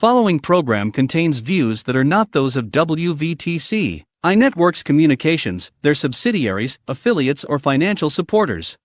Following program contains views that are not those of WVTC, iNetworks Communications, their subsidiaries, affiliates, or financial supporters.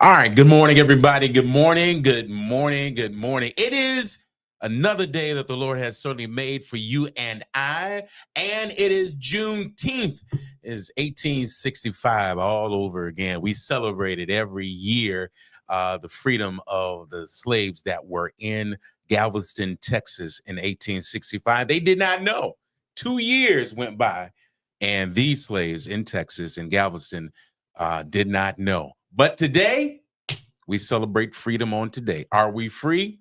All right. Good morning, everybody. Good morning. Good morning. Good morning. It is another day that the Lord has certainly made for you and I, and it is Juneteenth. It is 1865 all over again. We celebrate it every year, the freedom of the slaves that were in Galveston, Texas in 1865. They did not know. 2 years went by, and these slaves in Texas, in Galveston, did not know. But today, we celebrate freedom on today. Are we free?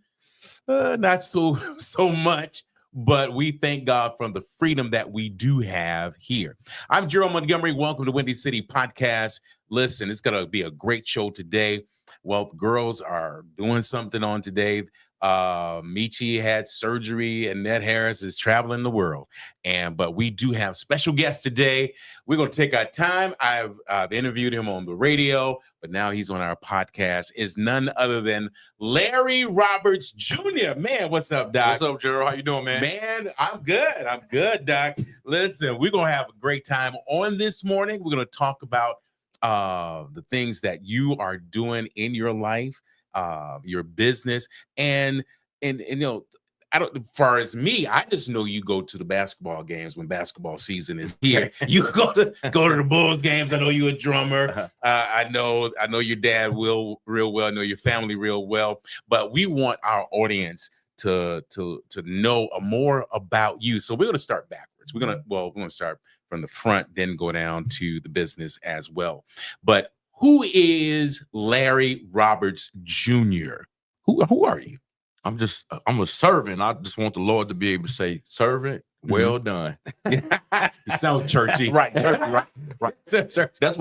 Not so much, but we thank God for the freedom that we do have here. I'm Gerald Montgomery. Welcome to Windy City Podcast. Listen, it's going to be a great show today. Well, girls are doing something on today. Michi had surgery, and Ned Harris is traveling the world. But we do have special guests today. We're going to take our time. I've interviewed him on the radio, but now he's on our podcast. Is none other than Larry Roberts Jr. Man, what's up, Doc? What's up, Gerald? How you doing, man? Man, I'm good, Doc. Listen, we're going to have a great time on this morning. We're going to talk about the things that you are doing in your life, your business, and you know, I don't. As far as me, I just know you go to the basketball games when basketball season is here. You go to the Bulls games. I know you're a drummer. I know your dad real well. I know your family real well. But we want our audience to know more about you. So we're going to start backwards. We're going to start from the front, then go down to the business as well. But who is Larry Roberts Jr.? Who are you? I'm a servant. I just want the Lord to be able to say, servant, well done. You sound churchy. Right. That's why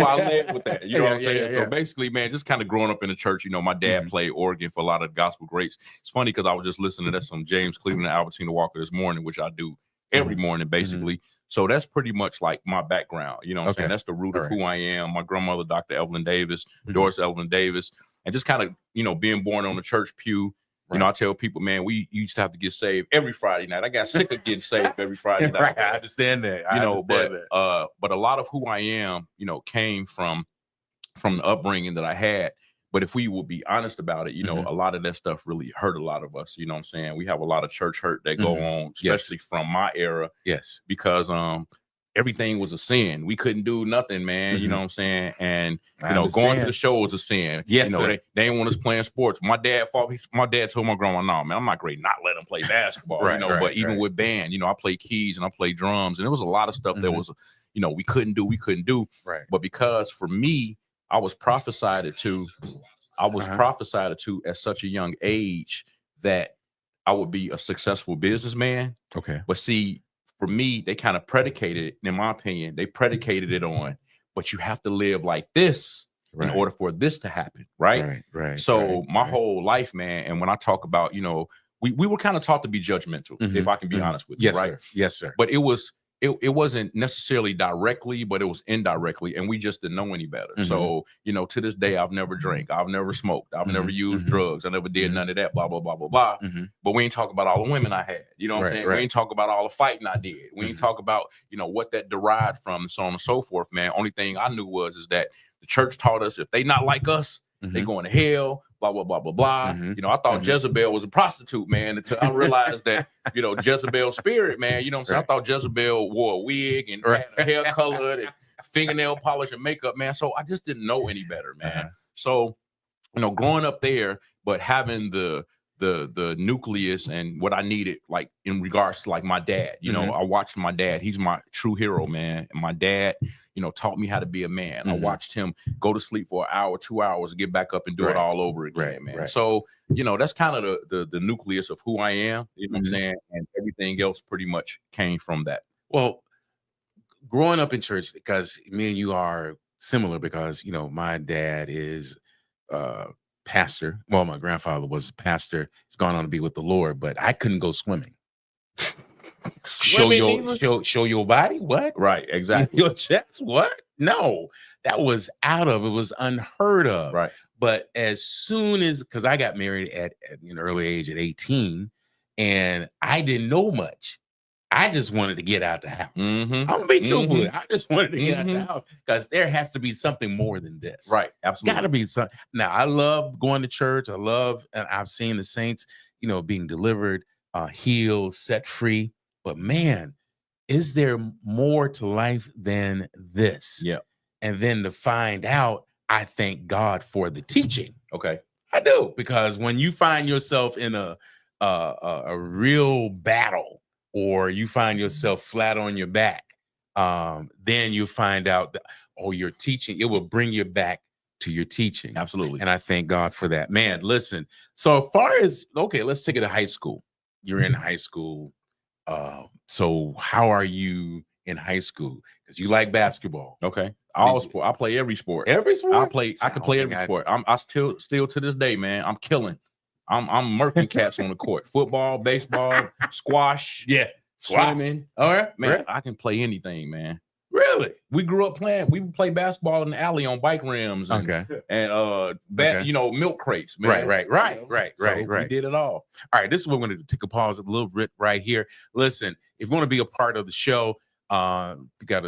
I led with that. You know what I'm saying? So basically, man, just kind of growing up in the church, you know, my dad played organ for a lot of gospel greats. It's funny because I was just listening to some James Cleveland and Albertina Walker this morning, which I do every morning, basically. So that's pretty much like my background. You know what I'm saying? That's the root of who I am. My grandmother, Dr. Evelyn Davis, Doris Evelyn Davis, and just kind of, you know, being born on the church pew. You know, I tell people, man, we used to have to get saved every Friday night. I got sick of getting saved every Friday night. I understand that. But a lot of who I am, you know, came from the upbringing that I had. But if we would be honest about it, you know, a lot of that stuff really hurt a lot of us. You know what I'm saying? We have a lot of church hurt that go on, especially from my era. Yes. Because everything was a sin. We couldn't do nothing, man. You know what I'm saying? And you know, going to the show was a sin. Yes, you know, they didn't want us playing sports. My dad told my grandma, no, man, I'm not great. Not let him play basketball. But even with band, you know, I play keys and I play drums, and there was a lot of stuff that was, you know, we couldn't do. Right. But because for me, I was prophesied to at such a young age that I would be a successful businessman. Okay. But see, for me, they kind of predicated, in my opinion, it on, but you have to live like this in order for this to happen, right? So my whole life, man, and when I talk about, you know, we were kind of taught to be judgmental, if I can be honest with you, yes, right? Sir. Yes, sir. But it wasn't necessarily directly, but it was indirectly, and we just didn't know any better. So, you know, to this day, I've never drank, I've never smoked, I've never used drugs, I never did none of that, blah, blah, blah, blah, blah. But we ain't talk about all the women I had, you know what I'm saying? We ain't talk about all the fighting I did. We ain't talk about, you know, what that derived from, and so on and so forth, man. Only thing I knew is that the church taught us if they not like us, they going to hell, blah, blah, blah, blah, blah. You know, I thought Jezebel was a prostitute, man, until I realized that, you know, Jezebel's spirit, man, you know what I'm saying? I thought Jezebel wore a wig and had her hair colored and fingernail polish and makeup, man. So I just didn't know any better, man. So, you know, growing up there, but having the nucleus and what I needed, like in regards to like my dad, you know, I watched my dad. He's my true hero, man. And my dad, you know, taught me how to be a man. I watched him go to sleep for an hour, 2 hours, get back up and do it all over again, man. So, you know, that's kind of the nucleus of who I am, you know what I'm saying? And everything else pretty much came from that. Well, growing up in church, because me and you are similar, because, you know, my dad is pastor. Well, my grandfather was a pastor. He's gone on to be with the Lord, but I couldn't go swimming. Show your body? What? Right, exactly. Your chest? What? No, that was it was unheard of. Right. But as soon as, because I got married at an early age at 18, and I didn't know much. I just wanted to get out the house. Mm-hmm. I'm gonna be truthful. I just wanted to get out the house because there has to be something more than this. Right. Absolutely. Gotta be something. Now, I love going to church. And I've seen the saints, being delivered, healed, set free. But man, is there more to life than this? Yeah. And then to find out, I thank God for the teaching. Okay. I do, because when you find yourself in a real battle, or you find yourself flat on your back, then you find out that, your teaching, it will bring you back to your teaching. Absolutely. And I thank God for that. Man, listen, so as far as, okay, let's take it to high school. You're in high school. So how are you in high school? Because you like basketball. Okay. I play every sport. Every sport? I can play every sport. I still to this day, man, I'm killing. I'm murking cats on the court. Football, baseball, squash, swimming. All right, man, right. I can play anything, man. Really? We grew up playing. We would play basketball in the alley on bike rims. And, milk crates, man. Right. We did it all. All right, this is what we're going to take a pause a little bit right here. Listen, if you want to be a part of the show, we got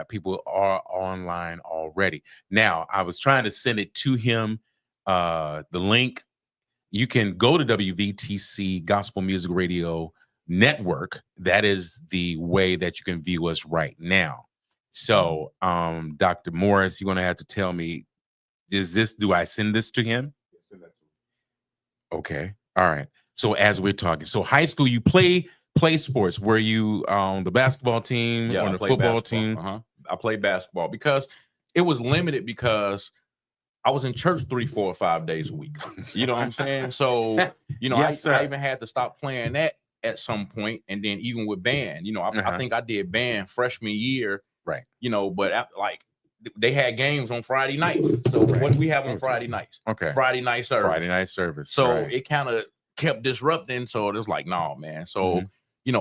people are online already. Now, I was trying to send it to him, the link. You can go to WVTC Gospel Music Radio Network. That is the way that you can view us right now. So, Dr. Morris, you're going to have to tell me, do I send this to him? Send that to him. Okay. All right. So as we're talking, so high school, you play sports. Were you on the basketball team, on the football team? I played basketball because it was limited, because I was in church 3, 4, or 5 days a week. You know what I'm saying? So, Yes, I even had to stop playing that at some point. And then even with band, I think I did band freshman year. Right. But they had games on Friday night. So what do we have on Friday nights? Okay. Friday night service. So it kind of kept disrupting. So it was like, no, man. So,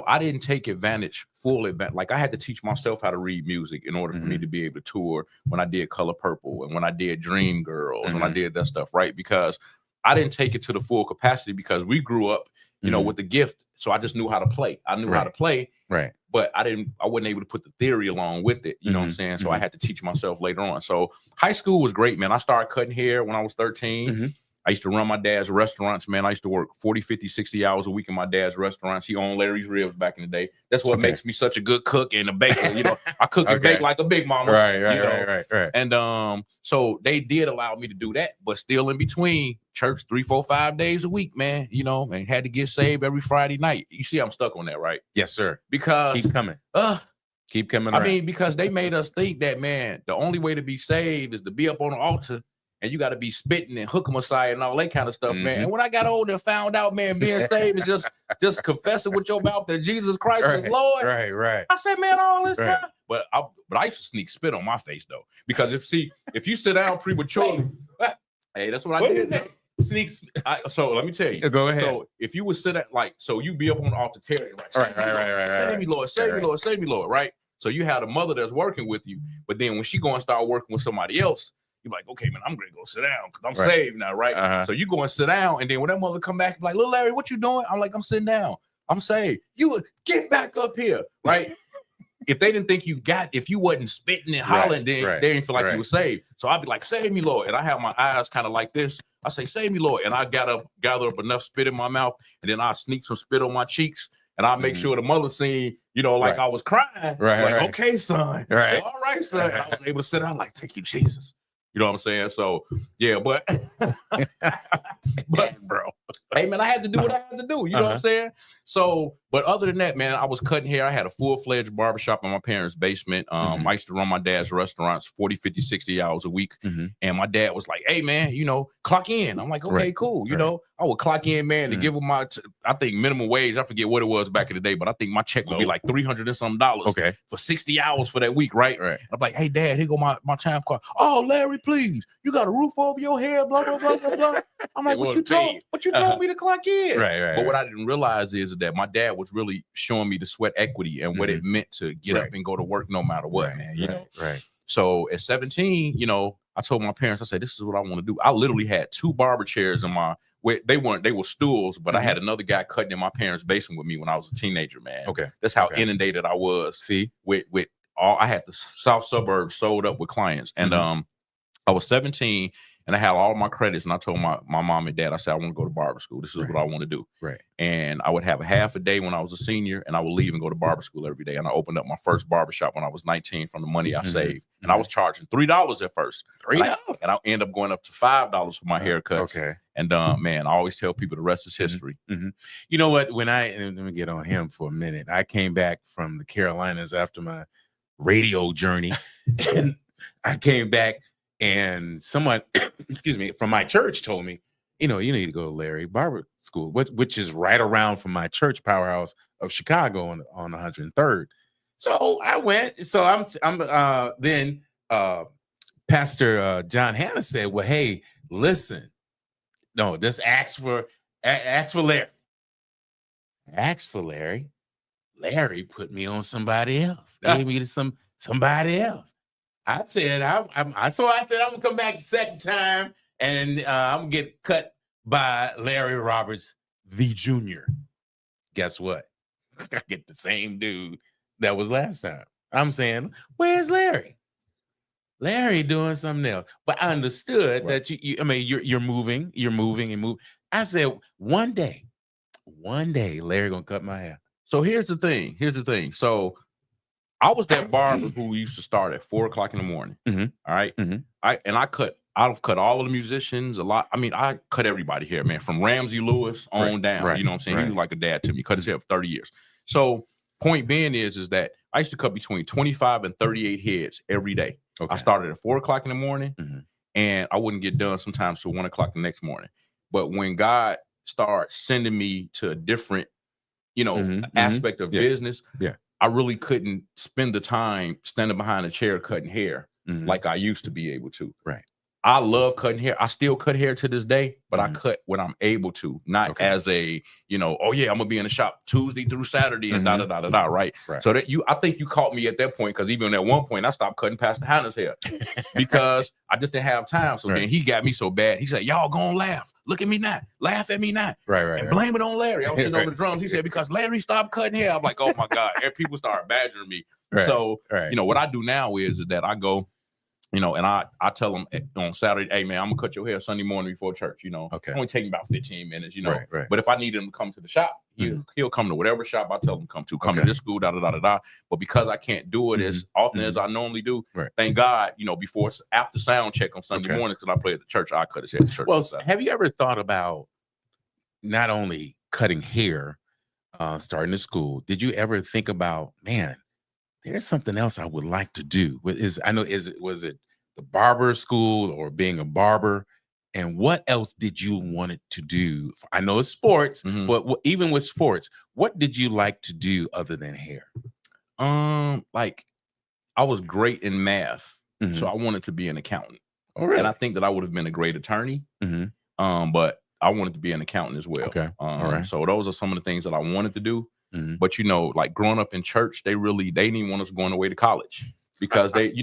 I didn't take full advantage. Like, I had to teach myself how to read music in order for me to be able to tour when I did Color Purple and when I did Dream Girls, when I did that stuff, right? Because I didn't take it to the full capacity, because we grew up, with the gift. So I just knew how to play. I knew how to play. Right. But I wasn't able to put the theory along with it. You know what I'm saying? So I had to teach myself later on. So high school was great, man. I started cutting hair when I was 13. I used to run my dad's restaurants, man. I used to work 40, 50, 60 hours a week in my dad's restaurants. He owned Larry's Ribs back in the day. That's what makes me such a good cook and a baker. I cook and bake like a big mama. Right. And so they did allow me to do that, but still in between church 3, 4, 5 days a week, man, and had to get saved every Friday night. You see, I'm stuck on that, right? Yes, sir. Because keep coming. Keep coming around. I mean, because they made us think that, man, the only way to be saved is to be up on the altar. And you got to be spitting and hook 'em aside and all that kind of stuff, man. And when I got older and found out, man, being saved is just confessing with your mouth that Jesus Christ is Lord. Right. I said, man, all this time. But I used to sneak spit on my face, though. Because if you sit down prematurely, hey, that's what I did. So let me tell you. Go ahead. So if you would sit at, so you be up on the altar, right? Right. Save me, Lord. Save me, Lord. Save me, Lord. Right? So you had a mother that's working with you. But then when she go and start working with somebody else, you're like, okay, man, I'm going to go sit down because I'm saved now, right? So you go and sit down, and then when that mother come back, like, little Larry, what you doing? I'm like, I'm sitting down. I'm saved. You get back up here, right? If they didn't think if you wasn't spitting and hollering, then they didn't feel like you were saved. So I'd be like, save me, Lord. And I have my eyes kind of like this. I say, save me, Lord. And I gather up enough spit in my mouth, and then I sneak some spit on my cheeks, and I make sure the mother seen, I was crying. Okay, son. Right. All right, son. I was able to sit down like, thank you, Jesus. You know what I'm saying? So, yeah, but bro, hey, man, I had to do what I had to do. You know what I'm saying? So, but other than that, man, I was cutting hair. I had a full-fledged barbershop in my parents' basement. I used to run my dad's restaurants 40, 50, 60 hours a week. And my dad was like, hey, man, clock in. I'm like, okay, cool. I would clock in, man, to give them I think minimum wage. I forget what it was back in the day, but I think my check would be like $300 and some dollars for 60 hours for that week, right? I'm like, hey, Dad, here go my time card. Oh, Larry, please, you got a roof over your head, blah, blah, blah, blah, blah. I'm like, what you told me to clock in? But what I didn't realize is that my dad was really showing me the sweat equity and what it meant to get up and go to work no matter what, man. You know? So at 17, you know, I told my parents, I said, this is what I want to do. I literally had 2 barber chairs in they were stools, but I had another guy cutting in my parents' basement with me when I was a teenager, man. That's how inundated I was. With all, I had the South Suburbs sold up with clients. And I was 17 and I had all my credits, and I told my mom and dad, I said, I want to go to barber school. This is what I want to do. And I would have a half a day when I was a senior, and I would leave and go to barber school every day. And I opened up my first barber shop when I was 19 from the money I saved. And I was charging $3 at first. $3? And I ended up going up to $5 for my haircuts. And man, I always tell people the rest is history. You know what? Let me get on him for a minute. I came back from the Carolinas after my radio journey, and I came back, and someone, excuse me, from my church told me, you know, you need to go to Larry Barber School, which is right around from my church powerhouse of Chicago on 103rd. So I went. So I'm then Pastor John Hanna said, well, hey, listen, no, just ask for Larry. Ask for Larry. Larry put me on somebody else. Gave me to somebody else. I said, I'm gonna come back the second time, and I'm gonna get cut by Larry Roberts, the Junior. Guess what? I get the same dude that was last time. I'm saying, where's Larry? Larry doing something else. But I understood that you're moving and moving. I said, one day, Larry gonna cut my hair. So here's the thing. So I was that barber who used to start at 4 o'clock in the morning. All right. I've cut all of the musicians a lot. I mean, I cut everybody here, man, from Ramsey Lewis on down. You know what I'm saying? He was like a dad to me. Cut his hair for 30 years. So point being is that I used to cut between 25 and 38 heads every day. I started at 4 o'clock in the morning, and I wouldn't get done sometimes till 1 o'clock the next morning. But when God started sending me to a different, aspect of business, I really couldn't spend the time standing behind a chair cutting hair like I used to be able to. I love cutting hair. I still cut hair to this day, but I cut when I'm able to, not as a, oh yeah, I'm gonna be in the shop Tuesday through Saturday and right? So that I think you caught me at that point, because even at one point I stopped cutting Pastor Hannah's hair because I just didn't have time. So then he got me so bad. He said, y'all gonna laugh. Look at me now. Laugh at me now. And blame it on Larry. I was sitting over the drums. He said, because Larry stopped cutting hair. I'm like, oh my God. And people started badgering me. So, what I do now is that I go, and I tell them on Saturday, hey, man, I'm going to cut your hair Sunday morning before church, It only take me about 15 minutes, But if I need him to come to the shop, he'll come to whatever shop I tell him to come to this school, But because I can't do it as often as I normally do, thank God, after sound check on Sunday morning, because I play at the church, I cut his hair at the church. Well, have you ever thought about not only cutting hair, starting the school, did you ever think about, man, there's something else I would like to do? Was it the barber school or being a barber? And what else did you want it to do? I know it's sports, but even with sports, what did you like to do other than hair? Like I was great in math, so I wanted to be an accountant. Oh, really? And I think that I would have been a great attorney. But I wanted to be an accountant as well. All right. So those are some of the things that I wanted to do. But like growing up in church, they didn't want us going away to college because they,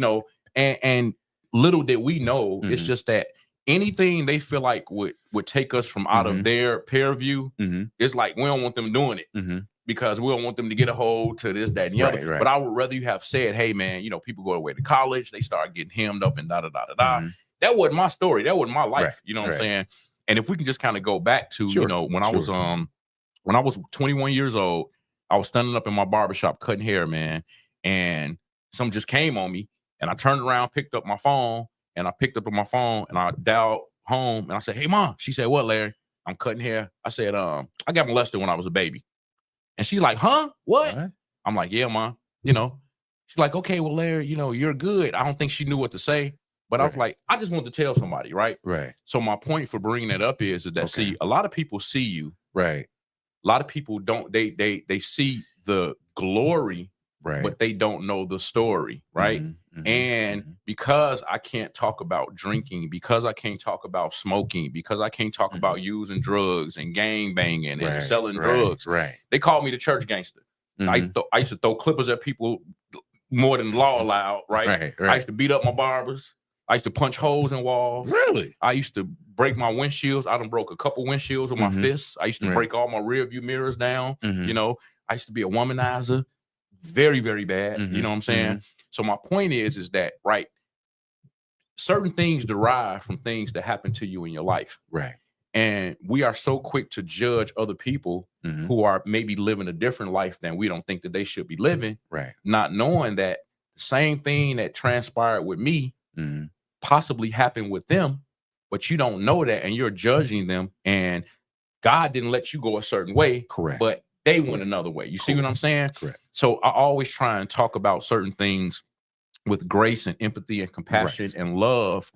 and little did we know, it's just that anything they feel like would take us from out of their peer view, it's like we don't want them doing it because we don't want them to get a hold to this, that, and the other. But I would rather you have said, hey man, people go away to college, they start getting hemmed up and That wasn't my story. That wasn't my life. You know what I'm saying? And if we can just kind of go back to, when I was 21 years old, I was standing up in my barbershop cutting hair, man, and something just came on me, and I turned around, picked up my phone, and I dialed home, and I said, hey, Mom. She said, what, Larry? I'm cutting hair. I said, I got molested when I was a baby. And she's like, huh? What? I'm like, yeah, Mom. She's like, okay, well, Larry, you're good. I don't think she knew what to say, But I was like, I just want to tell somebody, right? Right. So my point for bringing that up is that see, a lot of people see you. Right. A lot of people don't. They see the glory, Right. but they don't know the story, right? And because I can't talk about drinking, because I can't talk about smoking, because I can't talk about using drugs and gang banging and selling drugs, they call me the church gangster. I used to throw clippers at people more than law allowed, right? I used to beat up my barbers. I used to punch holes in walls. Really? I used to break my windshields. I done broke a couple windshields with my fists. I used to break all my rear view mirrors down. You know, I used to be a womanizer. Very, very bad. You know what I'm saying? So my point is that, right, certain things derive from things that happen to you in your life. Right. And we are so quick to judge other people who are maybe living a different life than we don't think that they should be living. Right. Not knowing that the same thing that transpired with me possibly happened with them, but you don't know that and you're judging them. And God didn't let you go a certain way. Correct. But they went another way. You see what I'm saying? Correct. So I always try and talk about certain things with grace and empathy and compassion and love,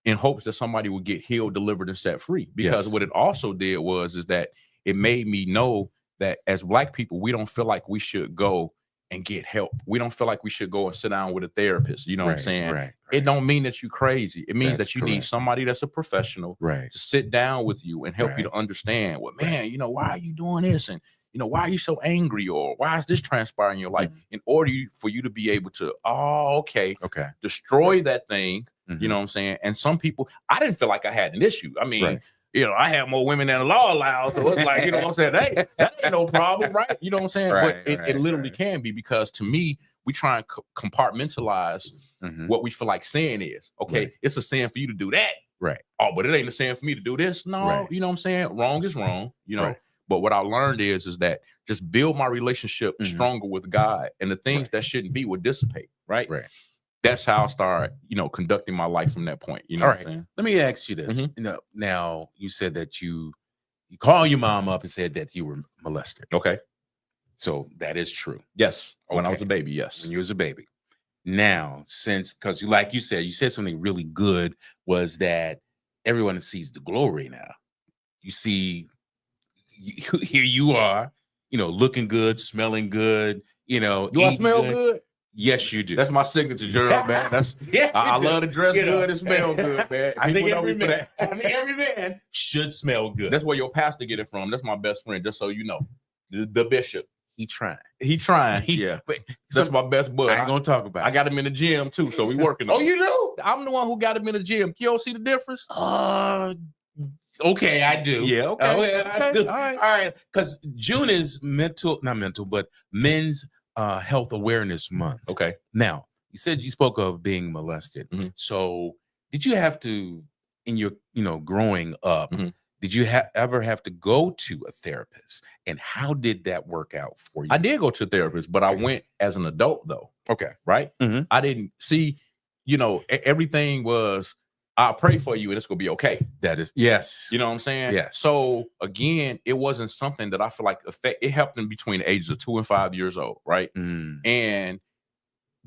in hopes that somebody will get healed, delivered, and set free. Because what it also did is that it made me know that as Black people, we don't feel like we should go and get help. We don't feel like we should go and sit down with a therapist. You know what I'm saying? It don't mean that you're crazy. It means that you need somebody that's a professional to sit down with you and help you to understand, well, man, you know, why are you doing this? And you know, why are you so angry, or why is this transpiring in your life? In order for you to be able to, destroy that thing, you know what I'm saying? And some people, I didn't feel like I had an issue. I mean, you know, I have more women than the law allows. So it's like, you know what I'm saying? Hey, that ain't no problem, right? You know what I'm saying? But it literally can be, because to me, we try and compartmentalize what we feel like sin is. Okay, it's a sin for you to do that. Right. Oh, but it ain't a sin for me to do this. No, you know what I'm saying? Wrong is wrong, you know? But what I learned is that just build my relationship stronger with God, and the things that shouldn't be would dissipate, right? That's how I start, you know, conducting my life from that point. You know what I'm saying? Let me ask you this. You know, now you said that you called your mom up and said that you were molested. Okay. So that is true. Yes. When I was a baby, yes. When you was a baby. Now, because like you said something really good, was that everyone sees the glory now. You see, here you are, you know, looking good, smelling good, you know. Do I smell good? Yes, you do. That's my signature, Gerald, man. That's I love to dress good and smell good, man. I think every man should smell good. That's where your pastor get it from. That's my best friend, just so you know. The bishop. He trying. Yeah. But that's my best bud. I ain't gonna talk about it. I got him in the gym too, so we working on it. Oh, you do? I'm the one who got him in the gym. You don't see the difference? Okay, I do. Yeah, okay. I do. All right. Because June is men's health awareness month. Okay. Now, you said you spoke of being molested. So did you have to, in your, you know, growing up, did you ever have to go to a therapist? And how did that work out for you? I did go to a therapist, but I went as an adult though. Okay. Right? I didn't see, you know, everything was, I'll pray for you and it's gonna be okay. That is, yes. You know what I'm saying? Yes. So again, it wasn't something that I feel like it helped them between the ages of 2 and 5 years old, right? And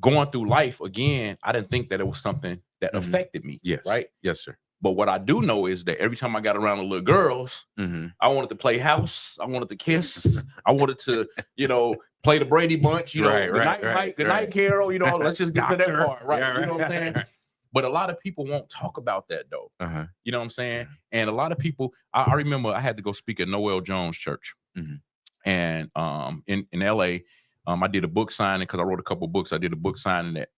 going through life again, I didn't think that it was something that affected me. Yes. Right? Yes, sir. But what I do know is that every time I got around the little girls, I wanted to play house. I wanted to kiss. I wanted to, you know, play the Brady Bunch. You know, good night, Carol. You know, let's just get to that part, right? You know what I'm saying? But a lot of people won't talk about that though. You know what I'm saying? And a lot of people, I remember I had to go speak at Noel Jones Church, and in LA, I did a book signing because I wrote a couple of books. I did a book signing at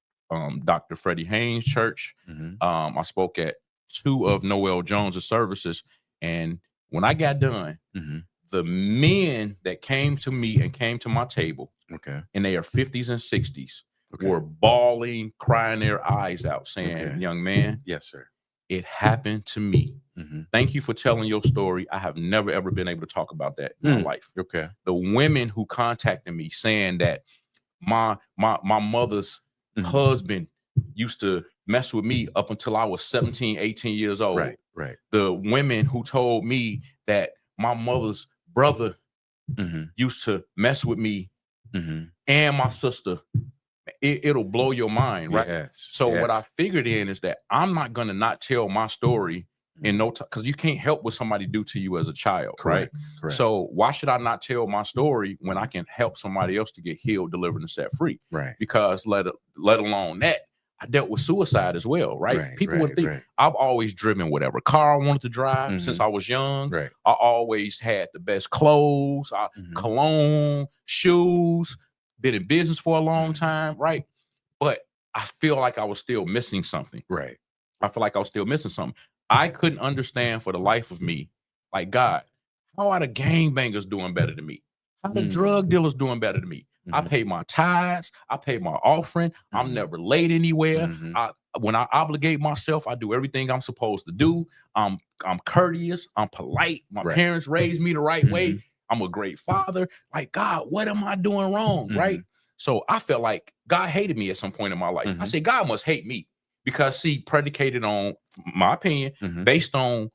Dr. Freddie Haynes Church. I spoke at 2 of Noel Jones's services, and when I got done, the men that came to me and came to my table, in their 50s and 60s, were bawling, crying their eyes out, saying, young man, yes, sir, it happened to me. Thank you for telling your story. I have never, ever been able to talk about that in my life. The women who contacted me saying that my mother's husband used to mess with me up until I was 17, 18 years old. Right. The women who told me that my mother's brother used to mess with me and my sister. it'll blow your mind, right? Yes. So yes. what I figured in is that I'm not gonna not tell my story in no time, because you can't help what somebody do to you as a child, Correct. right? Correct. So why should I not tell my story when I can help somebody else to get healed, delivered, and set free? Right. Because let alone that, I dealt with suicide as well, right? People would think I've always driven whatever car I wanted to drive since I was young. Right. I always had the best clothes, cologne, shoes, been in business for a long time, right? But I feel like I was still missing something. Right. I feel like I was still missing something. I couldn't understand for the life of me, like, God, how are the gangbangers doing better than me? How the drug dealers doing better than me? I pay my tithes. I pay my offering. I'm never late anywhere. When I obligate myself, I do everything I'm supposed to do. I'm courteous. I'm polite. My parents raised me the right way. I'm a great father. Like, God, what am I doing wrong? Right? So I felt like God hated me at some point in my life. I said, God must hate me because predicated on my opinion, based on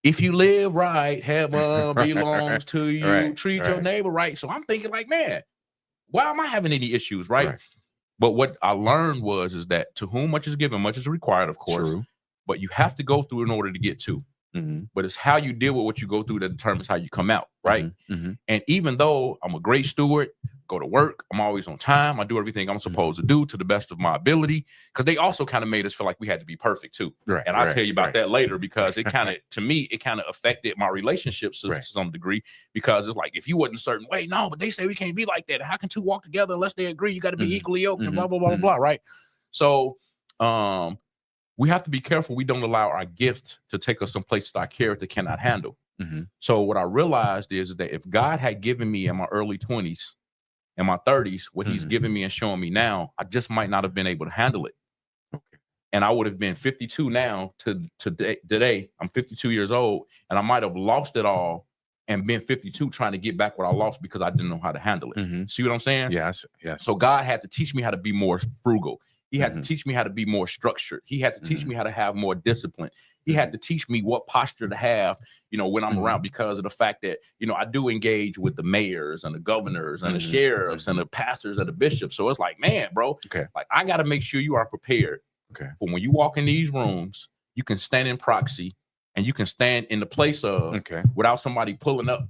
if you live right, heaven belongs to you. Treat your neighbor right. So I'm thinking like, man, why am I having any issues, right? But what I learned is that to whom much is given, much is required, of course. True. But you have to go through in order to get to. But it's how you deal with what you go through that determines how you come out, right? And even though I'm a great steward, go to work, I'm always on time, I do everything I'm supposed to do to the best of my ability, because they also kind of made us feel like we had to be perfect too. And I'll tell you about that later, because it kind of, to me, it kind of affected my relationships to some degree, because it's like, if you wasn't a certain way, no, but they say we can't be like that. How can two walk together unless they agree? You got to be equally yoked and blah, blah, blah, blah, right? So, we have to be careful we don't allow our gift to take us some places our character cannot handle. So what I realized is that if God had given me in my early 20s and my 30s what he's giving me and showing me now, I just might not have been able to handle it. And I would have been 52 now to today. I'm 52 years old, and I might have lost it all and been 52 trying to get back what I lost because I didn't know how to handle it. See what I'm saying? Yes. Yes. So God had to teach me how to be more frugal. He had to teach me how to be more structured. He had to teach me how to have more discipline. He had to teach me what posture to have, when I'm around, because of the fact that, I do engage with the mayors and the governors and the sheriffs and the pastors and the bishops. So it's like, man, bro, like, I got to make sure you are prepared for when you walk in these rooms, you can stand in proxy and you can stand in the place of without somebody pulling up,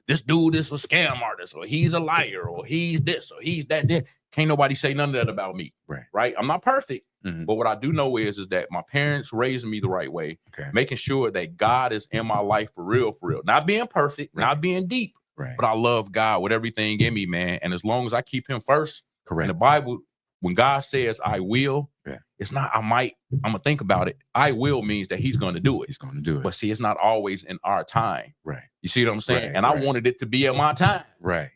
this dude is a scam artist, or he's a liar, or he's this, or he's that. Can't nobody say none of that about me. Right. I'm not perfect. But what I do know is that my parents raised me the right way, making sure that God is in my life for real. Not being perfect, not being deep, but I love God with everything in me, man. And as long as I keep him first, in the Bible, when God says I will, it's not I might, I'm gonna think about it. I will means that he's gonna do it. He's gonna do it. But see, it's not always in our time. You see what I'm saying? And I wanted it to be in my time.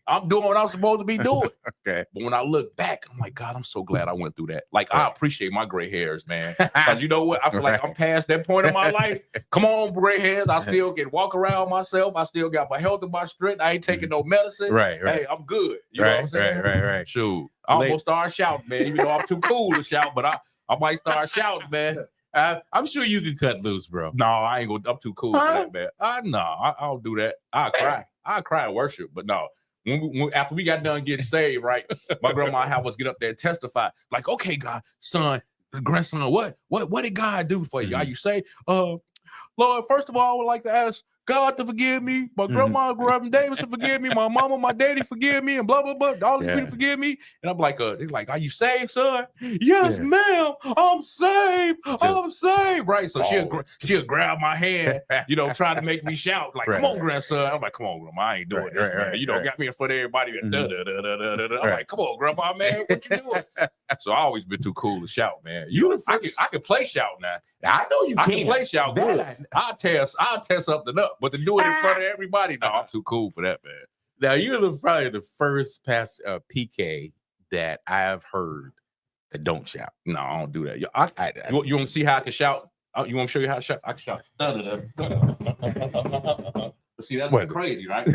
I'm doing what I'm supposed to be doing. But when I look back, I'm like, God, I'm so glad I went through that. Like, I appreciate my gray hairs, man. Because you know what? I feel like I'm past that point in my life. Come on, gray hairs. I still can walk around myself. I still got my health and my strength. I ain't taking no medicine. Hey, I'm good. You know what I'm saying? Right. Shoot. I almost start shouting, man. Even though I'm too cool to shout, but I might start shouting, man. I'm sure you can cut loose, bro. No, I ain't gonna. I'm too cool for that, man. I don't do that. I cry and worship, but no. When after we got done getting saved, right? My grandma had us get up there and testify, like, okay, God, son, grandson, what did God do for you? Are you say, Lord, first of all, I would like to ask God to forgive me, my grandma, Reverend Davis to forgive me, my mama, my daddy forgive me, and blah, blah, blah. All these people forgive me. And I'm like, they're like, are you saved, son? Yes, ma'am. I'm saved. I'm saved. Right. So she'll grab my hand, trying to make me shout, like, come on, grandson. I'm like, come on, grandma, I ain't doing this, man. Got me in front of everybody. I'm like, come on, grandma, man, what you doing? So I always been too cool to shout, man. I can play shout now. I know you can play shout good. I'll tear something up, but to do it in front of everybody, no, I'm too cool for that, man. Now you're probably the first pastor PK that I have heard that don't shout. No, I don't do that. You want to see how I can shout? You want to show you how to shout? I can shout. See, that looks crazy, right?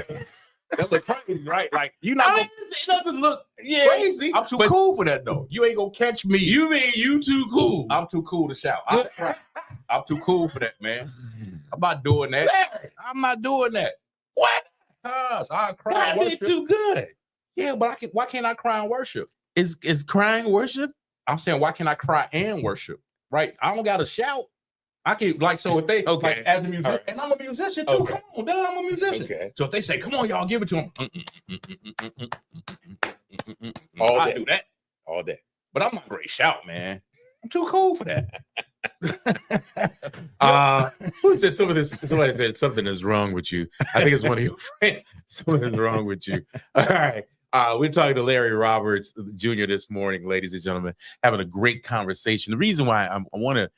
That look crazy, right? Like, it doesn't look crazy. I'm too cool for that, though. You ain't gonna catch me. You mean you too cool? I'm too cool to shout. I'm too cool for that, man. I'm not doing that. I'm not doing that. What? Cause I cry and worship. Too good. Yeah, but why can't I cry and worship? Is crying worship? I'm saying, why can't I cry and worship? Right? I don't gotta shout. I can like so if they like as a musician, and I'm a musician too. Come on, dude, I'm a musician. Okay. So if they say, "Come on, y'all, give it to them," I do that all day. But I'm not a great shout, man. I'm too cool for that. Who said some of this? Somebody said something is wrong with you. I think it's one of your friends. Something's wrong with you. All right. We're talking to Larry Roberts Jr. this morning, ladies and gentlemen, having a great conversation. The reason why I want to,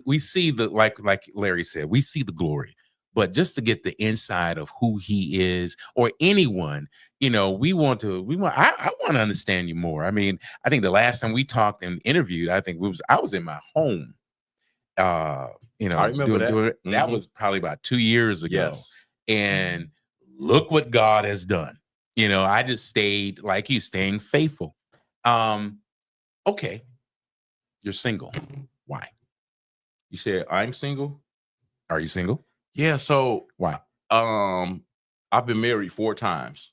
we see the like Larry said, we see the glory, but just to get the inside of who he is or anyone, I want to understand you more. I mean, I think the last time we talked and interviewed, I was in my home. I remember that. That was probably about 2 years ago. Yes. And look what God has done. I just stayed like you, staying faithful. Okay. You're single. Why? You said I'm single? Are you single? Yeah, so why? I've been married 4 times.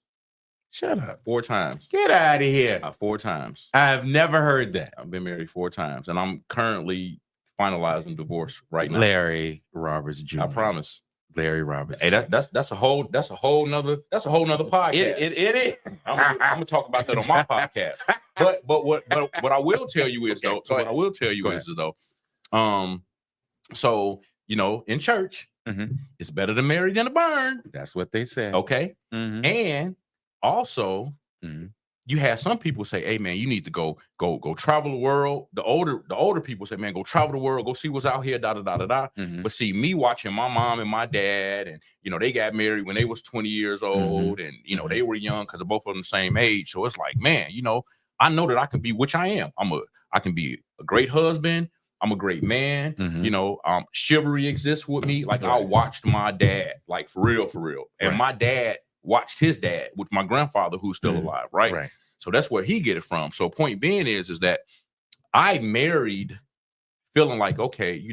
Shut up. 4 times. Get out of here. 4 times. I've never heard that. I've been married 4 times, and I'm finalizing divorce right now. Larry Roberts Jr. I promise. Larry Roberts. Hey, that's a whole nother podcast. It is. I'm gonna talk about that on my podcast. But what I will tell you is though. So what I will tell you is though. So in church, it's better to marry than to burn. That's what they say. Okay, and also. You have some people say, "Hey, man, you need to go travel the world." The older people say, "Man, go travel the world, go see what's out here." Da da da da da. But see, me watching my mom and my dad, and they got married when they was 20 years old, and they were young because they're both of them the same age. So it's like, man, I know that I can be, which I am. I can be a great husband. I'm a great man. Chivalry exists with me. Like I watched my dad, like for real, and my dad watched his dad with my grandfather who's still alive, right? So that's where he get it from. So point being is that I married feeling like, okay,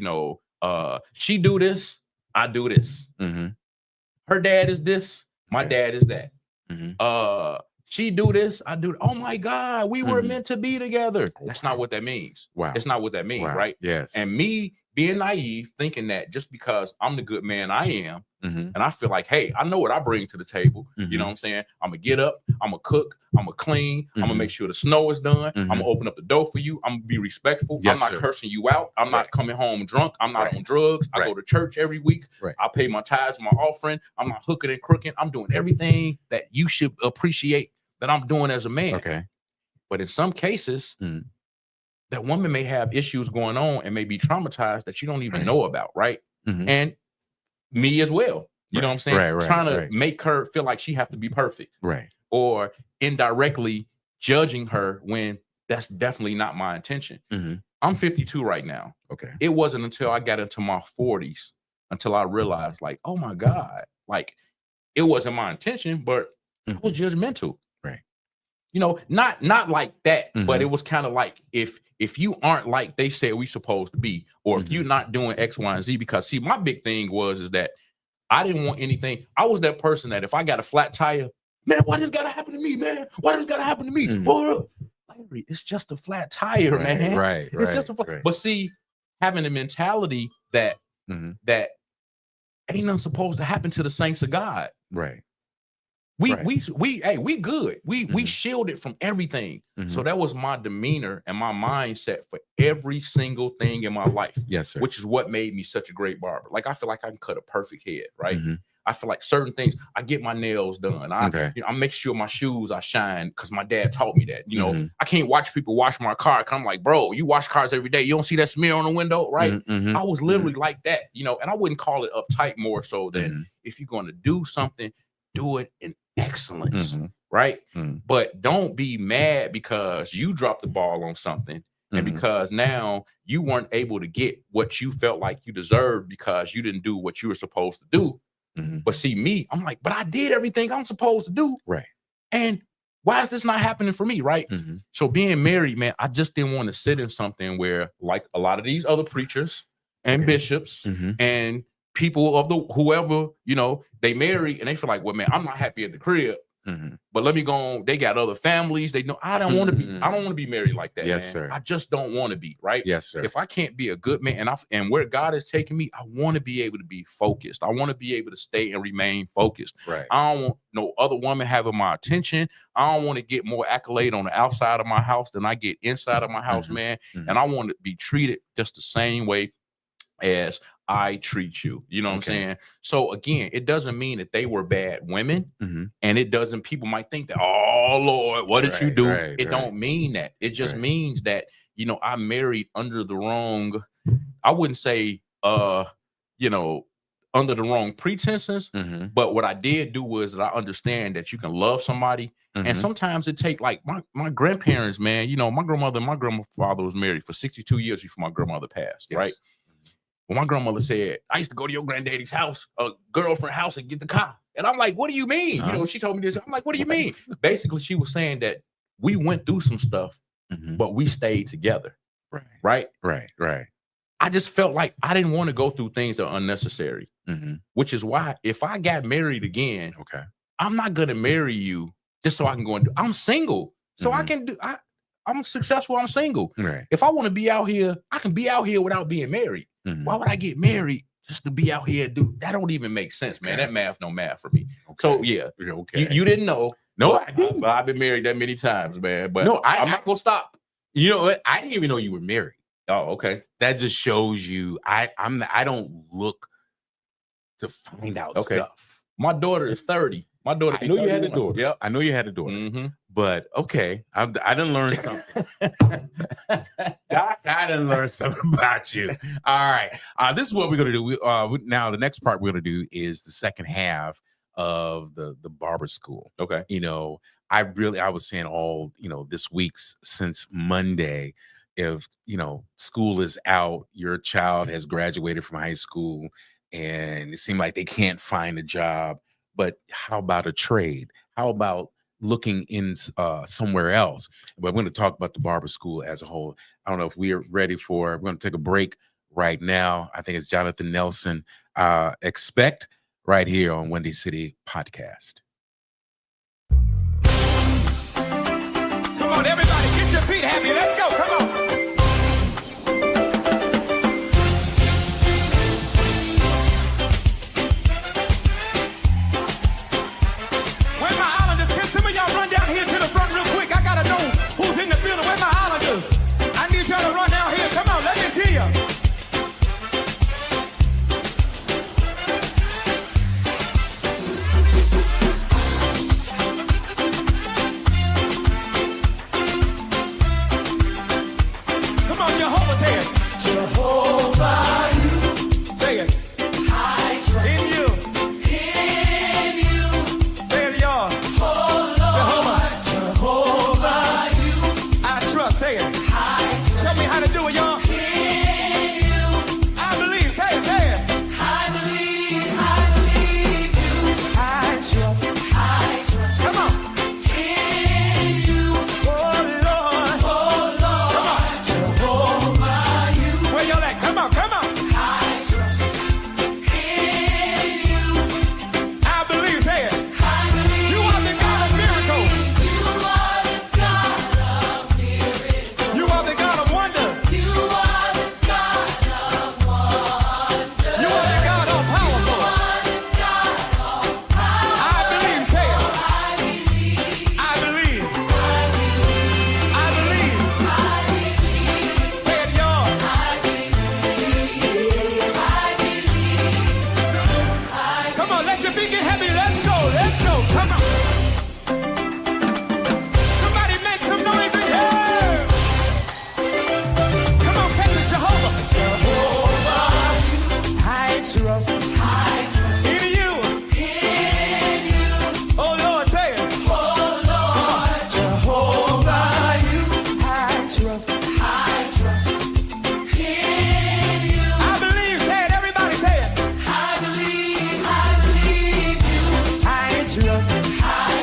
she do this, I do this. Her dad is this, my dad is that. She do this, I do. Oh my God, we were meant to be together. That's not what that means. Wow. It's not what that means, right? Yes. And me being naive, thinking that just because I'm the good man I am, and I feel like, hey, I know what I bring to the table. You know what I'm saying? I'm gonna get up, I'm gonna cook, I'm gonna clean, I'm gonna make sure the snow is done, I'm gonna open up the door for you, I'm gonna be respectful, I'm not cursing you out, I'm not coming home drunk, I'm not on drugs, I go to church every week, I pay my tithes, my offering, I'm not hooking and crooking, I'm doing everything that you should appreciate that I'm doing as a man. Okay. But in some cases, that woman may have issues going on and may be traumatized that you don't even know about, right? And me as well. You know what I'm saying? Trying to make her feel like she have to be perfect. Right. Or indirectly judging her when that's definitely not my intention. I'm 52 right now. Okay. It wasn't until I got into my 40s until I realized, like, oh my God, like it wasn't my intention, but it was judgmental. Right. Not like that, but it was kind of like if you aren't like they said we supposed to be, or if you're not doing X, Y, and Z, because see, my big thing is that I didn't want anything. I was that person that if I got a flat tire, man, why this gotta happen to me, man? Why this gotta happen to me? Larry, it's just a flat tire, man. Right. It's just a flat. But see, having a mentality that that ain't nothing supposed to happen to the saints of God. Right. We good. We shielded from everything. So that was my demeanor and my mindset for every single thing in my life. Yes, sir. Which is what made me such a great barber. Like I feel like I can cut a perfect head, right? I feel like certain things, I get my nails done. I make sure my shoes I shine because my dad taught me that. I can't watch people wash my car because I'm like, bro, you wash cars every day. You don't see that smear on the window, right? I was literally like that, and I wouldn't call it uptight, more so than if you're going to do something, do it in excellence, right? But don't be mad because you dropped the ball on something and because now you weren't able to get what you felt like you deserved because you didn't do what you were supposed to do. But see me, I'm like, but I did everything I'm supposed to do. Right. And why is this not happening for me, right? So being married, man, I just didn't want to sit in something where like a lot of these other preachers and bishops and people of the whoever, they marry and they feel like, well, man, I'm not happy at the crib. But let me go on. They got other families. They know I don't want to be. I don't want to be married like that. Yes, man. sir. I just don't want to be, right? Yes, sir. If I can't be a good man, and where God has taken me, I want to be able to be focused. I want to be able to stay and remain focused. Right. I don't want no other woman having my attention. I don't want to get more accolade on the outside of my house than I get inside of my house, man. And I want to be treated just the same way as I treat you. You know what I'm saying? So again, it doesn't mean that they were bad women. And it doesn't, people might think that, oh Lord, what did you do? It don't mean that. It just means that, you know, I married under the wrong, I wouldn't say, you know, under the wrong pretenses. But what I did do was that I understand that you can love somebody. And sometimes it take, like my grandparents, man, you know, my grandmother and my grandfather was married for 62 years before my grandmother passed, right? Well, my grandmother said, I used to go to your granddaddy's house, a girlfriend house, and get the car. And I'm like, what do you mean? You know, she told me this. I'm like, what do you mean? Basically, she was saying that we went through some stuff, but we stayed together. Right. I just felt like I didn't want to go through things that are unnecessary, which is why if I got married again, I'm not going to marry you just so I can go and do. I'm single, so I can do. I'm successful. I'm single. If I want to be out here, I can be out here without being married. Why would I get married just to be out here? That don't even make sense, man. That math no math for me. So yeah, you didn't know. No, I didn't. But I've been married that many times, man. But no, I'm not gonna stop. You know what? I didn't even know you were married. Oh, okay. That just shows you I don't look to find out stuff. My daughter is 30. My daughter. I know you had a daughter. Yep. I know you had a daughter. But okay, I didn't learn something. Doc, I didn't learn something about you. All right, this is what we're gonna do. Now the next part we're gonna do is the second half of the barber school. Okay. You know, I was saying all, you know, this week's since Monday, if, you know, school is out, your child has graduated from high school and it seemed like they can't find a job, but how about a trade? How about looking in somewhere else? But we're going to talk about the barber school as a whole. I don't know if we're ready we're going to take a break right now. I think it's Jonathan Nelson. Expect right here on Windy City Podcast. Come on, everybody, get your feet happy. Let's go. Come on. Where my islanders? Can some of y'all run down here to the front real quick? I gotta know who's in the building. Where my islanders? I need y'all to run down here. Come on, let me see ya. trust.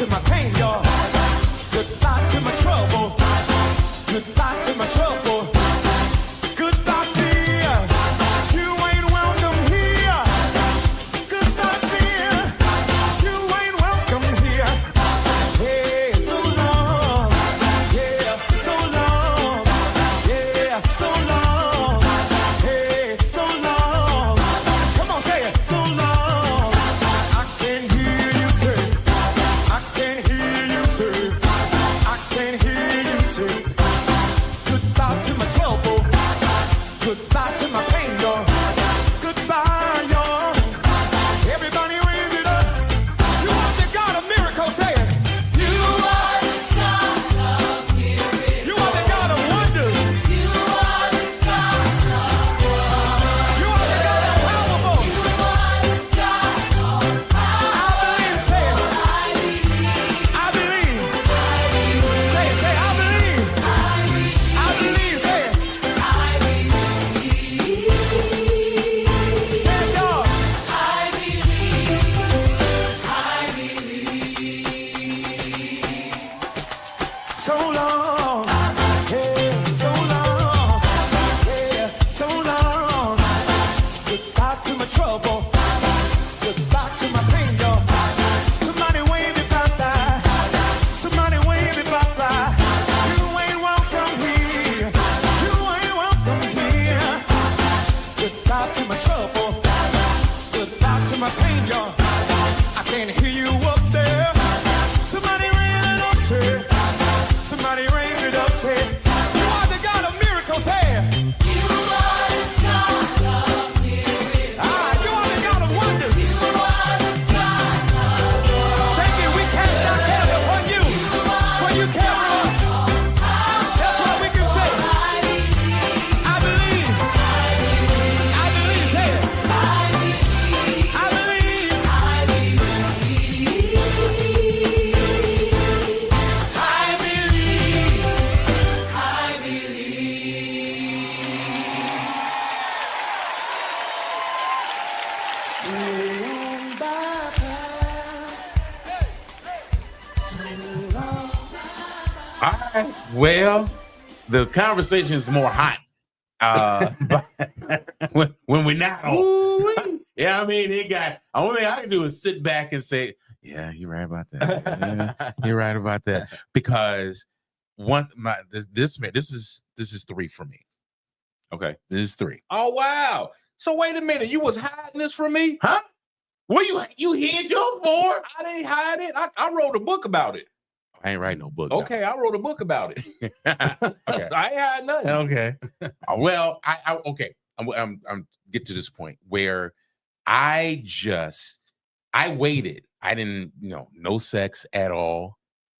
my pain, y'all. Goodbye to my trouble. Goodbye to my trouble. Goodbye, fear. You ain't welcome here. Goodbye, fear. You ain't welcome here. Hey, so long. Yeah, so long. Yeah, so long. Hey, so long. Come on, say it. So long. I can hear you say. I can hear you say. I can hear you say. Goodbye to my trouble. Goodbye to my pain, y'all. Goodbye, y'all. Everybody raise it up. You are the God of miracles, say it. You are the God of miracles. You are the God of wonders. You are the God of wonders. You are the God of powerful. You are the God of power. I believe, say it. I believe. Say it, say I believe. I believe, say it. Say it, y'all. So long, yeah, so long, yeah, so long. Goodbye to my trouble, goodbye to my pain, y'all. Somebody wave it bye-bye, somebody wave it bye-bye. You ain't welcome here, you ain't welcome here. Goodbye to my trouble, goodbye to my pain, y'all. I can't hear you up there. Somebody raise it up, say. Somebody raise it up, say. You are the God of miracles, say. You are the God of miracles. Ah, you are the God of wonders. You are the God of wonders. Thank you. We cast our care upon you, for you care for us. That's what we can say. I believe. I believe. Say it. I believe. I believe. All right. Well, the conversation is more hot when we're not on. Yeah, I mean, it got. Only thing I can do is sit back and say, "Yeah, you're right about that. Yeah, you're right about that." Because this is 3 for me. Okay. This is 3. Oh wow. So wait a minute, you was hiding this from me? Huh? Well, you hid your 4? I didn't hide it. I wrote a book about it. I ain't writing no book. Okay, I wrote a book about it. Okay. I ain't hiding nothing. Okay. Well, okay. I'm get to this point where I waited. I didn't, no sex at all.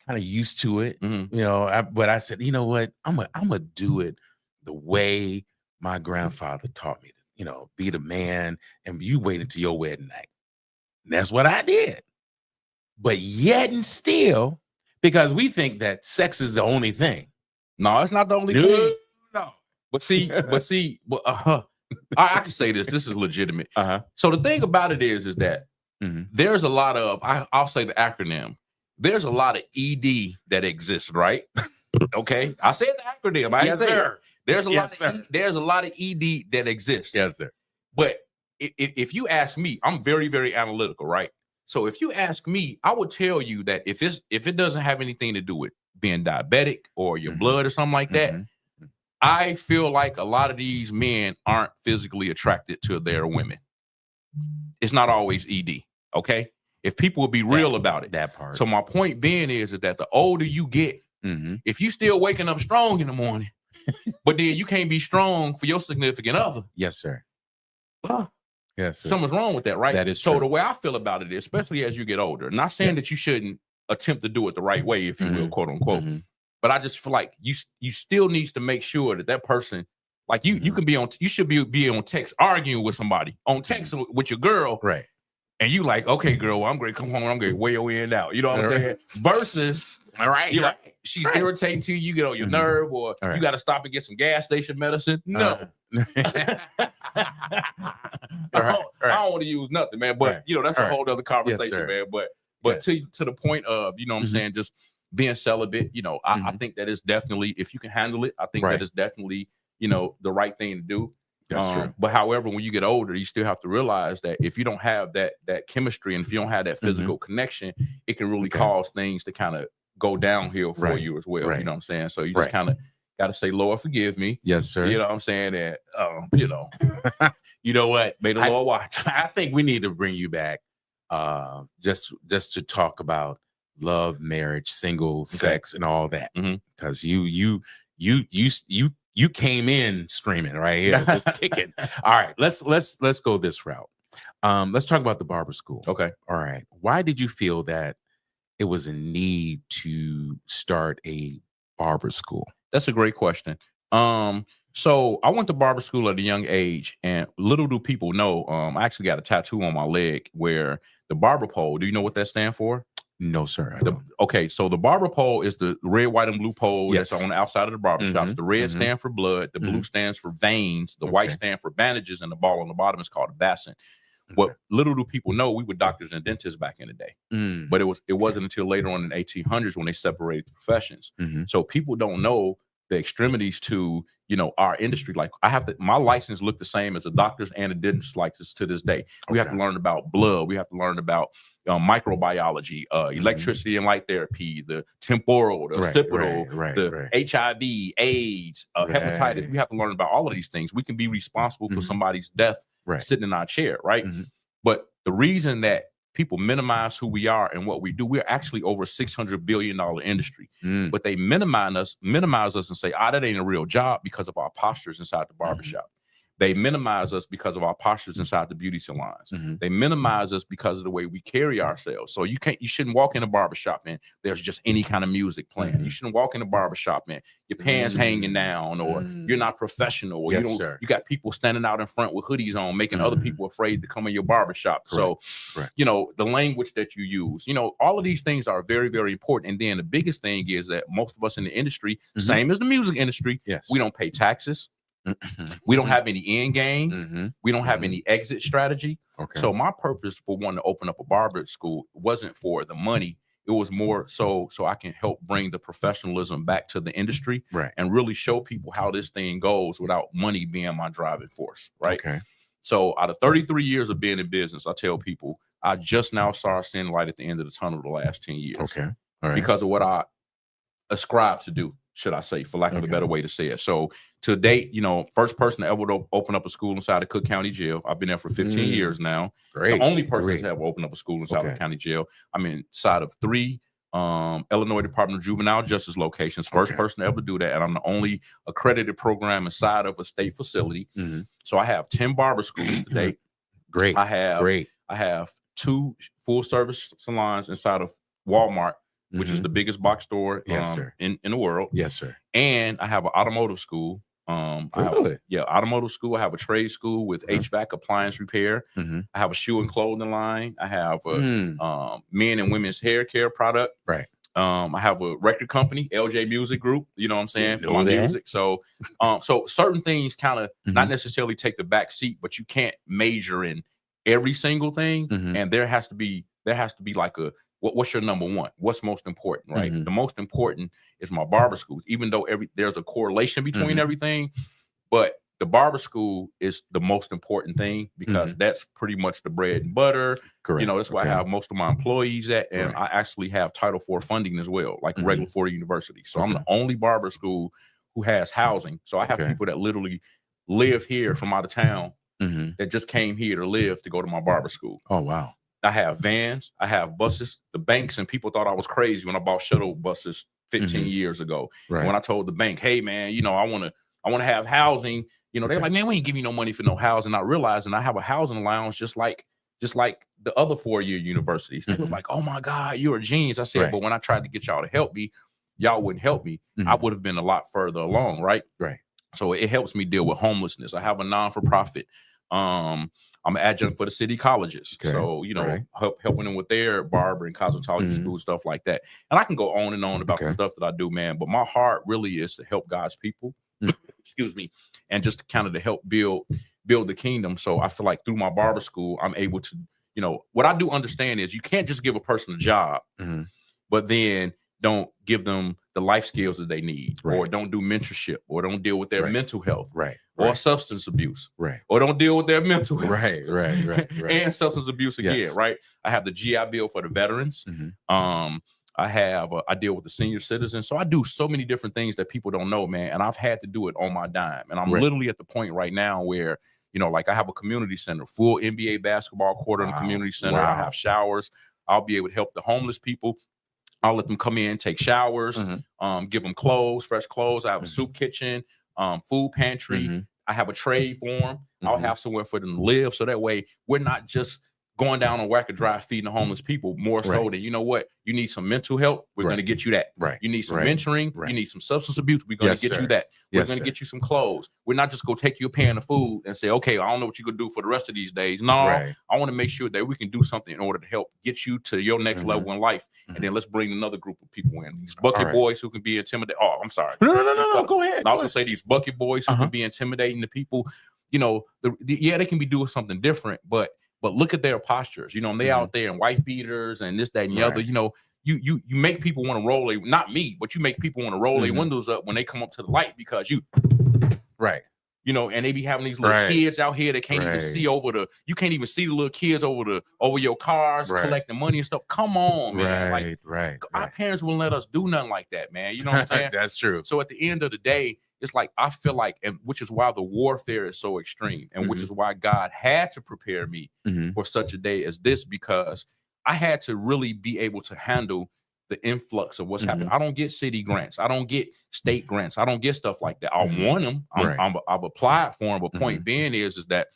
Kind of used to it, Mhm. but I said, you know what? I'm gonna do it the way my grandfather taught me to, be the man, and you wait until your wedding night. And that's what I did. But yet and still, because we think that sex is the only thing. No, it's not the only thing. No. But see, I can say this. This is legitimate. Uh-huh. So the thing about it is that there's a lot of, I'll say the acronym. There's a lot of ED that exists, right? Okay, I said the acronym. I ain't Yes, saying sir. there's a Yes, lot. sir. There's a lot of ED that exists. Yes, sir. But if you ask me, I'm very, very analytical, right? So if you ask me, I would tell you that if it doesn't have anything to do with being diabetic or your blood or something like that, I feel like a lot of these men aren't physically attracted to their women. It's not always ED, okay? If people would be real about it. That part. So my point being is that the older you get, if you still waking up strong in the morning, but then you can't be strong for your significant other. Yes, sir. Yes, sir. Something's wrong with that, right? That is so true. the way I feel about it, especially as you get older, not saying that you shouldn't attempt to do it the right way, if you will, quote unquote. But I just feel like you still needs to make sure that person, like you can be on, you should be on text arguing with somebody on text with your girl, right? And you like, okay, girl, well, I'm going to come home. I'm going to weigh your end out. You know what I'm saying? Versus, all right, you're like, she's irritating to you. You get on your nerve, or you got to stop and get some gas station medicine. No. I don't want to use nothing, man. But, that's a whole other conversation, man. But But to the point of, you know what I'm saying, just being celibate, you know, I think that is definitely, if you can handle it, I think that is definitely, you know, the right thing to do. That's true. But however, when you get older, you still have to realize that if you don't have that chemistry and if you don't have that physical connection, it can really cause things to kind of go downhill for you as well. You know what I'm saying? So you just kind of got to say, Lord, forgive me. Yes, sir. You know what I'm saying? And, you know, you know what? May the Lord watch. I think we need to bring you back just to talk about love, marriage, single, sex, and all that. Because you came in screaming right here, just kicking. All right, let's go this route. Let's talk about the barber school. Okay. All right. Why did you feel that it was a need to start a barber school? That's a great question. So I went to barber school at a young age, and little do people know, I actually got a tattoo on my leg where the barber pole. Do you know what that stands for? No, sir. Okay, so the barber pole is the red, white, and blue pole that's on the outside of the barber shops. The red stands for blood, the blue stands for veins, the white stand for bandages, and the ball on the bottom is called a bassin. What little do people know, we were doctors and dentists back in the day, but it wasn't until later on in the 1800s when they separated the professions. So people don't know the extremities to, you know, our industry. Like my license looked the same as a doctor's and a dentist's license to this day. We have to learn about blood. We have to learn about microbiology, electricity and light therapy, the temporal, the occipital, the HIV, AIDS, hepatitis. We have to learn about all of these things. We can be responsible for somebody's death sitting in our chair, right? But the reason that people minimize who we are and what we do, we're actually over $600 billion industry. But they minimize us and say, that ain't a real job because of our postures inside the barbershop. They minimize us because of our postures inside the beauty salons. They minimize us because of the way we carry ourselves. So you shouldn't walk in a barbershop and there's just any kind of music playing. You shouldn't walk in a barbershop and your pants hanging down, or you're not professional, or you got people standing out in front with hoodies on, making other people afraid to come in your barbershop. So, you know, the language that you use, you know, all of these things are very, very important. And then the biggest thing is that most of us in the industry, same as the music industry, we don't pay taxes. We don't have any end game. We don't have any exit strategy. So my purpose for wanting to open up a barber school wasn't for the money. It was more so I can help bring the professionalism back to the industry and really show people how this thing goes without money being my driving force. Right. So out of 33 years of being in business, I tell people I just now started seeing light at the end of the tunnel the last 10 years. Because of what I ascribe to do, should I say, for lack of a better way to say it. So to date, you know, first person to ever open up a school inside of Cook County Jail. I've been there for 15 years now. The only person to ever open up a school inside of County Jail. I'm inside of 3 Illinois Department of Juvenile Justice locations. First person to ever do that. And I'm the only accredited program inside of a state facility. So I have 10 barber schools to date. I have 2 full service salons inside of Walmart, which is the biggest box store in the world. And I have an automotive school. Automotive school. I have a trade school with HVAC appliance repair. I have a shoe and clothing line. I have a men and women's hair care product. I have a record company, LJ Music Group. You know what I'm saying? For my music. So so certain things kind of not necessarily take the back seat, but you can't major in every single thing. And there has to be like what's your number one? What's most important, right? The most important is my barber schools, even though there's a correlation between everything, but the barber school is the most important thing because that's pretty much the bread and butter. You know, that's where I have most of my employees at, and I actually have Title IV funding as well, like a regular Florida university. So I'm the only barber school who has housing. So I have people that literally live here from out of town that just came here to live to go to my barber school. Oh, wow. I have vans, I have buses. The banks and people thought I was crazy when I bought shuttle buses 15 years ago. When I told the bank, hey man, you know, I want to have housing, you know, they're like, man, we ain't give you no money for no housing. Not realizing I have a housing allowance just like the other 4-year universities. They was like, oh my God, you're a genius. I said, but when I tried to get y'all to help me, y'all wouldn't help me. I would have been a lot further along, right? So it helps me deal with homelessness. I have a non-for-profit. I'm an adjunct for the city colleges. So, you know, helping them with their barber and cosmetology school, stuff like that. And I can go on and on about the stuff that I do, man. But my heart really is to help God's people, excuse me, and just kind of to help build the kingdom. So I feel like through my barber school, I'm able to, you know, what I do understand is you can't just give a person a job, but then don't give them the life skills that they need, or don't do mentorship, or don't deal with their mental health, or substance abuse, or don't deal with their mental health, and substance abuse again, right? I have the GI Bill for the veterans. I deal with the senior citizens. So I do so many different things that people don't know, man. And I've had to do it on my dime. And I'm literally at the point right now where, you know, like I have a community center, full NBA basketball court in the community center. I have showers. I'll be able to help the homeless people. I'll let them come in, take showers, give them clothes, fresh clothes. I have a soup kitchen, food pantry. I have a trade for them. I'll have somewhere for them to live. So that way we're not just going down on Whack a Drive feeding the homeless people, more so than, you know what, you need some mental help, we're going to get you that. You need some mentoring, you need some substance abuse, we're going to get you that. We're going to get you some clothes. We're not just going to take you a pan of food and say, okay, I don't know what you're going to do for the rest of these days. No, I want to make sure that we can do something in order to help get you to your next level in life. And then let's bring another group of people in. These bucket boys who can be intimidated. Oh, I'm sorry. No, go ahead. I also say these bucket boys who can be intimidating to people. You know, they can be doing something different, but look at their postures, you know, and they out there in wife beaters and this, that, and the other, you know, you make people want to roll not me, but you make people want to roll their windows up when they come up to the light because you know, and they be having these little kids out here that can't even see you can't even see the little kids over your cars collecting money and stuff. Come on, man. Our parents wouldn't let us do nothing like that, man. You know what I'm saying? That's true. So at the end of the day, it's like, I feel like, and which is why the warfare is so extreme, and which is why God had to prepare me for such a day as this, because I had to really be able to handle the influx of what's happening. I don't get city grants. I don't get state grants. I don't get stuff like that. I want them. I've applied for them. But point being is that,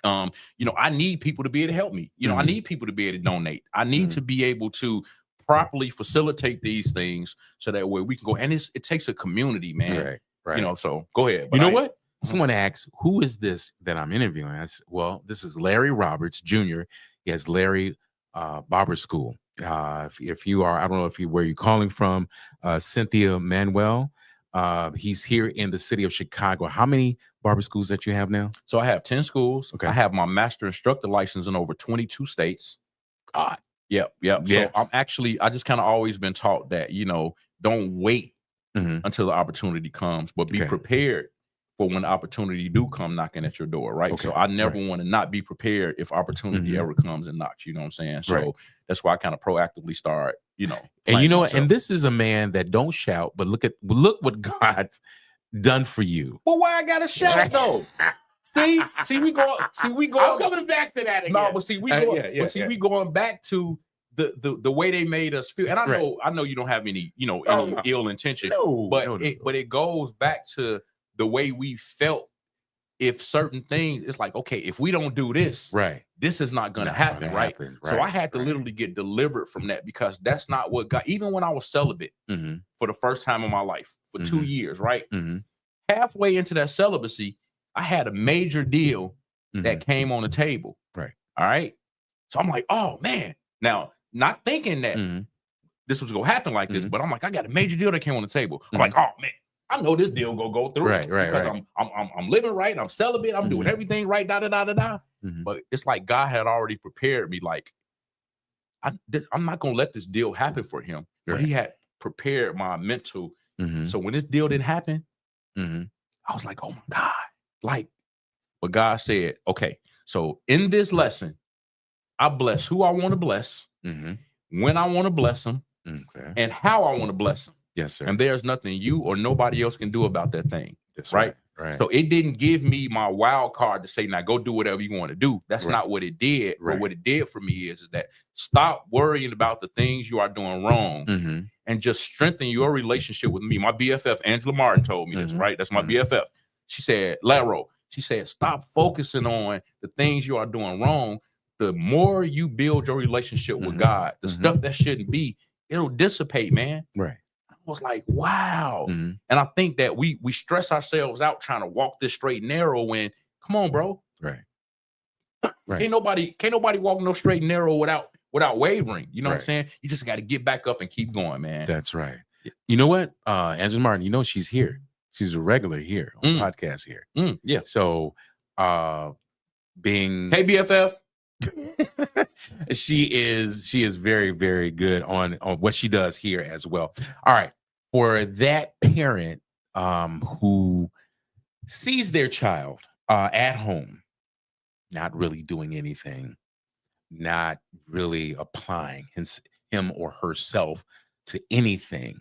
you know, I need people to be able to help me. You know, I need people to be able to donate. I need to be able to properly facilitate these things so that way we can go. And it takes a community, man. You know, so go ahead. You know what? Someone asks, who is this that I'm interviewing? I said, well, this is Larry Roberts Jr. He has Larry Barber School. If you are, I don't know where you're calling from, Cynthia Manuel. He's here in the city of Chicago. How many barber schools that you have now? So I have 10 schools. I have my master instructor license in over 22 states. God. Yep. So I just kind of always been taught that, you know, don't wait until the opportunity comes, but be prepared for when the opportunity do come knocking at your door, right? So I never want to not be prepared if opportunity ever comes and knocks, you know what I'm saying? So that's why I kind of proactively start, you know. And you know what? And this is a man that don't shout, but look what God's done for you. Well, why I gotta shout though? See, we go. I'm coming back to that again. No, but we going back to the way they made us feel. And I know you don't have any, you know, any ill intention. But it goes back to the way we felt. If certain things, it's like, okay, if we don't do this, this is not gonna happen, right? So I had to literally get delivered from that, because that's not what God. Even when I was celibate for the first time in my life for 2 years, right? Halfway into that celibacy, I had a major deal that came on the table. All right. So I'm like, oh man. Now, not thinking that this was gonna happen like this, but I'm like, I got a major deal that came on the table. I'm like, oh man, I know this deal gonna go through. Because I'm living right, I'm celibate, I'm doing everything right, But it's like God had already prepared me. Like, I'm not gonna let this deal happen for him. But he had prepared my mental. So when this deal didn't happen, I was like, oh my God. Like, but God said, okay, so in this lesson, I bless who I want to bless, when I want to bless them, and how I want to bless them. Yes, sir. And there's nothing you or nobody else can do about that thing. That's right. So it didn't give me my wild card to say, now go do whatever you want to do. That's not what it did. But what it did for me is that stop worrying about the things you are doing wrong and just strengthen your relationship with me. My BFF, Angela Martin, told me this, right? That's my BFF. She said, Laro, she said, stop focusing on the things you are doing wrong. The more you build your relationship with God, the stuff that shouldn't be, it'll dissipate, man. I was like, wow. And I think that we stress ourselves out trying to walk this straight and narrow when, come on, bro. Can't nobody walk no straight and narrow without wavering. You know what I'm saying? You just got to get back up and keep going, man. That's right. You know what? Angela Martin, you know, she's here. She's a regular here on the podcast here. Yeah. So being hey BFF. She is very, very good on what she does here as well. All right. For that parent who sees their child at home, not really doing anything, not really applying him or herself to anything,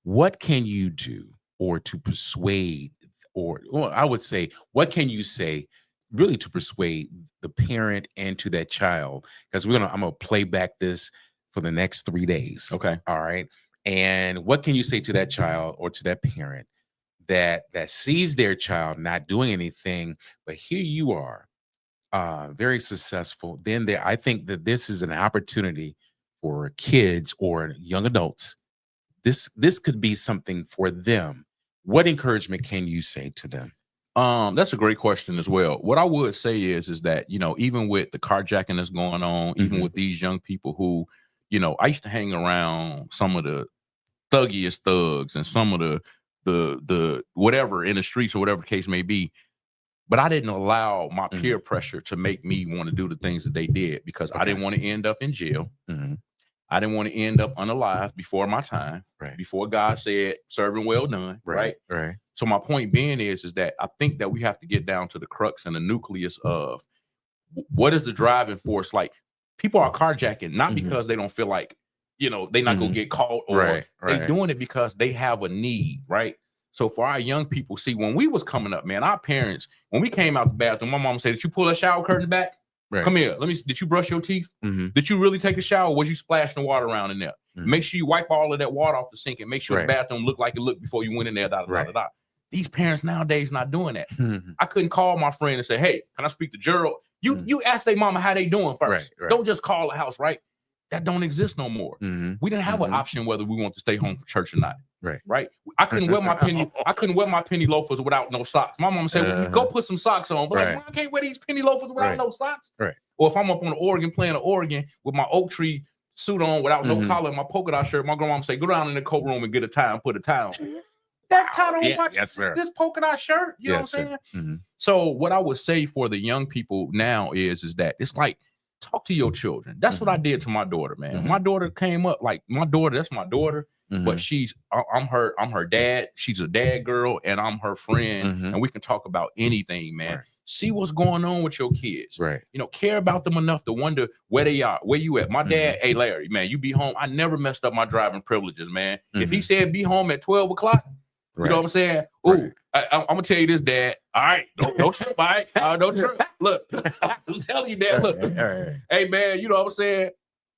what can you do or to persuade, or I would say, what can you say really to persuade the parent and to that child? Because I'm gonna play back this for the next 3 days. Okay. All right. And what can you say to that child or to that parent that sees their child not doing anything, but here you are, very successful? Then I think that this is an opportunity for kids or young adults. This could be something for them. What encouragement can you say to them? That's a great question as well. What I would say is that, even with the carjacking that's going on, even with these young people who, I used to hang around some of the thuggiest thugs and some of the whatever in the streets or whatever the case may be. But I didn't allow my peer pressure to make me want to do the things that they did, because I didn't want to end up in jail. I didn't want to end up unalive before my time, before God said, serving well done, right? So my point being is that I think that we have to get down to the crux and the nucleus of what is the driving force. Like, people are carjacking, not because they don't feel like, they're not going to get caught, or they doing it because they have a need, right? So for our young people, see, when we was coming up, man, our parents, when we came out the bathroom, my mom said, "Did you pull a shower curtain back? Come here. Let me see. Did you brush your teeth? Did you really take a shower? Was you splashing the water around in there? Make sure you wipe all of that water off the sink and make sure the bathroom looked like it looked before you went in there. These parents nowadays not doing that. I couldn't call my friend and say, "Hey, can I speak to Gerald?" You ask their mama how they doing first. Don't just call the house, right? That don't exist no more. We didn't have an option whether we want to stay home for church or not. Right. I couldn't wear my penny loafers without no socks. My mom said, well, "Go put some socks on." But like, I can't wear these penny loafers without no socks. Or if I'm up on the organ playing the organ with my oak tree suit on without no collar and my polka dot shirt, my grandma say, "Go down in the coat room and get a tie and put a tie on." That tie don't watch this polka dot shirt. You know what I'm saying? So what I would say for the young people now is that it's like, talk to your children. That's what I did to my daughter, man. My daughter came up like, that's my daughter, but I'm her dad. She's a dad girl, and I'm her friend, and we can talk about anything, man. See what's going on with your kids. Care about them enough to wonder where they are, where you at. My dad, "Hey, Larry, man, you be home." I never messed up my driving privileges, man. If he said be home at 12 o'clock, you know what I'm saying? Ooh, I'm gonna tell you this, Dad. All right, don't trip, all right? Don't trip. Look, I'm telling you, Dad. Look, hey, man, you know what I'm saying?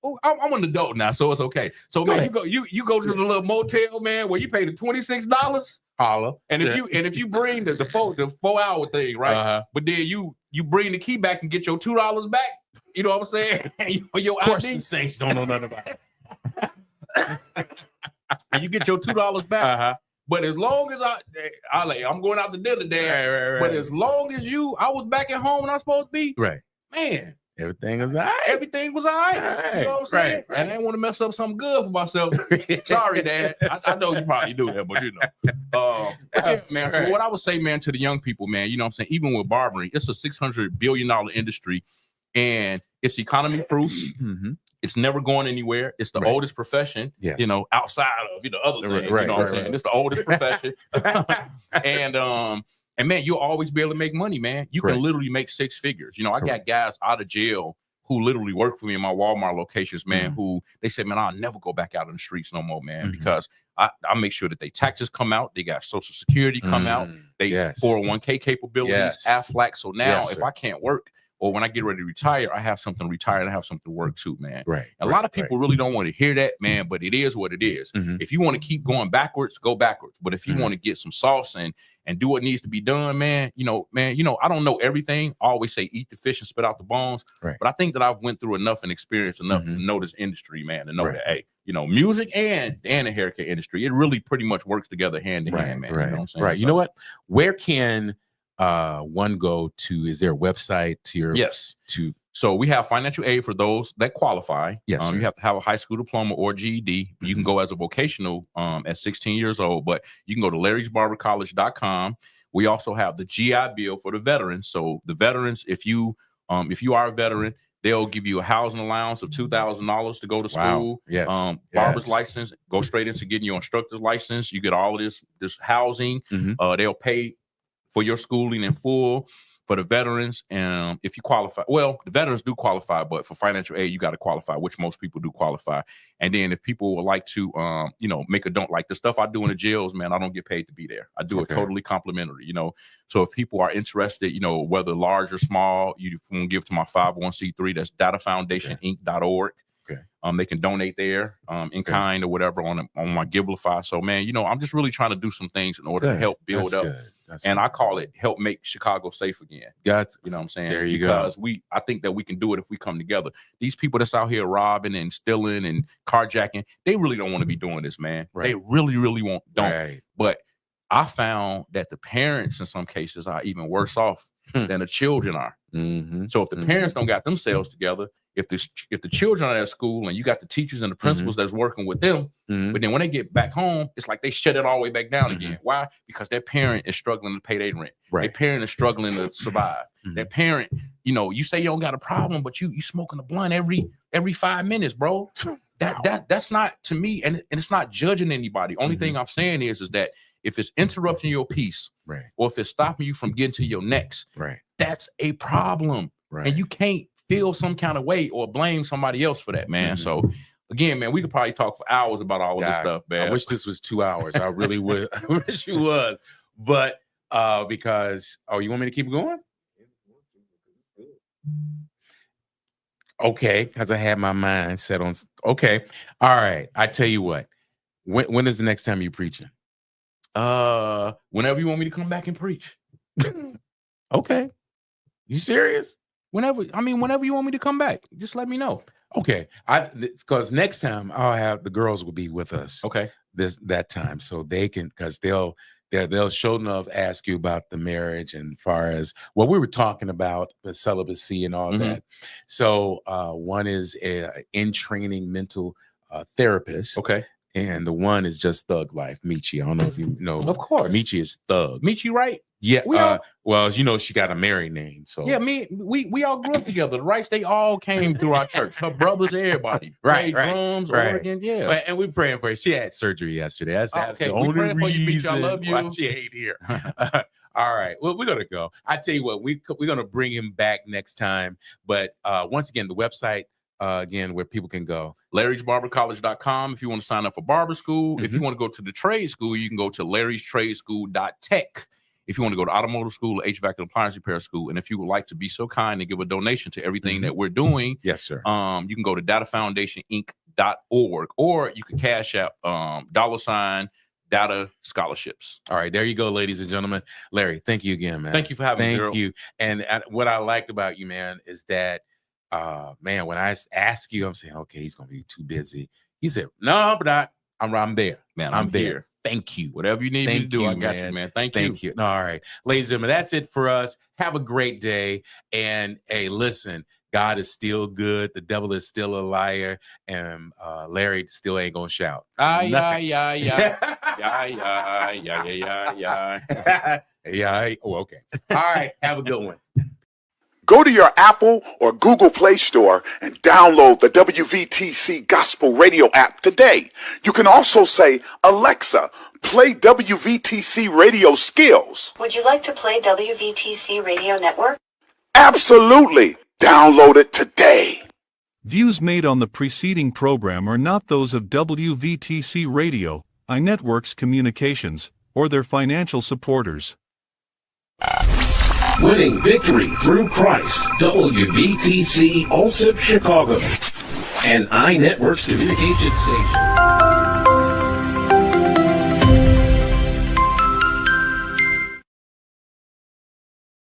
Oh, I'm an adult now, so it's okay. So, man, you go to the little motel, man, where you pay the $26. Holla. And if you bring the 4-hour thing, right? But then you bring the key back and get your $2 back. You know what I'm saying? Your Of course, ID. the Saints don't know nothing about it. And you get your $2 back. But as long as I'm going out to dinner, Dad. But as long as I was back at home and I'm supposed to be, man, everything was all right. Everything was all right. You know what I'm saying? And I didn't want to mess up something good for myself. Sorry, Dad. I know you probably do that, but yeah, man. So what I would say, man, to the young people, man, you know what I'm saying? Even with barbering, it's a $600 billion industry, and it's economy proof. It's never going anywhere. It's the oldest profession, outside of other things. You know what I'm saying? It's the oldest profession. And man, you'll always be able to make money, man. You can literally make 6 figures. I got guys out of jail who literally work for me in my Walmart locations, man, who they said, "Man, I'll never go back out in the streets no more, man, because I make sure that they taxes come out, they got Social Security come out, they 401k capabilities, Aflac. So now if I can't work, or when I get ready to retire, I have something to retire and I have something to work to, man." A lot of people really don't want to hear that, man, but it is what it is. If you want to keep going backwards, go backwards. But if you want to get some sauce and do what needs to be done, man, I don't know everything. I always say eat the fish and spit out the bones. But I think that I've went through enough and experienced enough to know this industry, man, to know that, hey, music and the hair care industry, it really pretty much works together hand in hand, man. You know what I'm saying? You know what? Where can one go to? Is there a website to your So we have financial aid for those that qualify. You have to have a high school diploma or GED. You can go as a vocational at 16 years old, but you can go to larrysbarbercollege.com. We also have the GI Bill for the veterans. So the veterans, if you are a veteran, They'll give you a housing allowance of $2,000 to go to school. Yes. Barber's license, go straight into getting your instructor's license. You get all of this housing. They'll pay for your schooling in full. For the veterans, and if you qualify, well, the veterans do qualify, but for financial aid, you got to qualify, which most people do qualify. And then if people would like to, make a don't like the stuff I do in the jails, man, I don't get paid to be there. I do it totally complimentary, So if people are interested, whether large or small, you can give to my 501c3. That's datafoundationinc.org. Okay. They can donate there in kind or whatever on my Givelify. So, man, I'm just really trying to do some things in order to help build up. And I call it help make Chicago safe again. You know what I'm saying? There you go. Because I think that we can do it if we come together. These people that's out here robbing and stealing and carjacking, they really don't want to be doing this, man. Right. They really, really don't. Right. But I found that the parents in some cases are even worse off than the children are. So if the parents don't got themselves together, if the children are at school and you got the teachers and the principals that's working with them, but then when they get back home, it's like they shut it all the way back down again. Why? Because their parent is struggling to pay their rent. Their parent is struggling to survive. Their parent, you say you don't got a problem, but you smoking a blunt every 5 minutes, bro. That's not, to me, and it's not judging anybody. Only thing I'm saying is that if it's interrupting your peace, or if it's stopping you from getting to your next, that's a problem. And you can't feel some kind of way or blame somebody else for that, man. So again, man, we could probably talk for hours about all of this stuff, man. I wish this was 2 hours. I really would. I wish it was. But because, you want me to keep going? Okay, because I had my mind set on. Okay, all right. I tell you what. When is the next time you preaching? Whenever you want me to come back and preach. Okay. You serious? Whenever you want me to come back, just let me know. Okay. Because next time I'll have the girls will be with us. Okay. That time. So they can, because they'll sure enough ask you about the marriage and far as what we were talking about, the celibacy and all that. So one is a in training mental therapist. Okay. And the one is just thug life, Michi. I don't know if you know. Of course. Michi is thug. Michi, right? Yeah. Well, she got a married name. So yeah, we all grew up together. The Wrights, they all came through our church. Her brothers, everybody. Right. Drums, Oregon, yeah. And we're praying for her. She had surgery yesterday. That's the only reason why she ain't here. All right. Well, we're gonna go. I tell you what, we're gonna bring him back next time. But once again, the website. Again, where people can go. Larry'sBarberCollege.com if you want to sign up for barber school. If you want to go to the trade school, you can go to Larry'sTradeSchool.tech. If you want to go to automotive school, HVAC and appliance repair school. And if you would like to be so kind and give a donation to everything that we're doing, yes, sir. You can go to datafoundationinc.org, or you can cash out $ Data Scholarships. All right, there you go, ladies and gentlemen. Larry, thank you again, man. Thank you for having me. Thank you. And what I liked about you, man, is that man, when I ask you, I'm saying, okay, he's gonna be too busy. He said, no, but I'm there, man. I'm there. Here. Thank you. Whatever you need me to do, I got you, man. Thank you. All right, ladies and gentlemen, that's it for us. Have a great day. And hey, listen, God is still good. The devil is still a liar, and Larry still ain't gonna shout. Yeah. Oh, okay. All right. Have a good one. Go to your Apple or Google Play Store and download the WVTC Gospel Radio app today. You can also say, Alexa, play WVTC Radio Skills. Would you like to play WVTC Radio Network? Absolutely. Download it today. Views made on the preceding program are not those of WVTC Radio, iNetworks Communications, or their financial supporters. Winning victory through Christ, WVTC Allsip Chicago, and iNetworks Communication Station.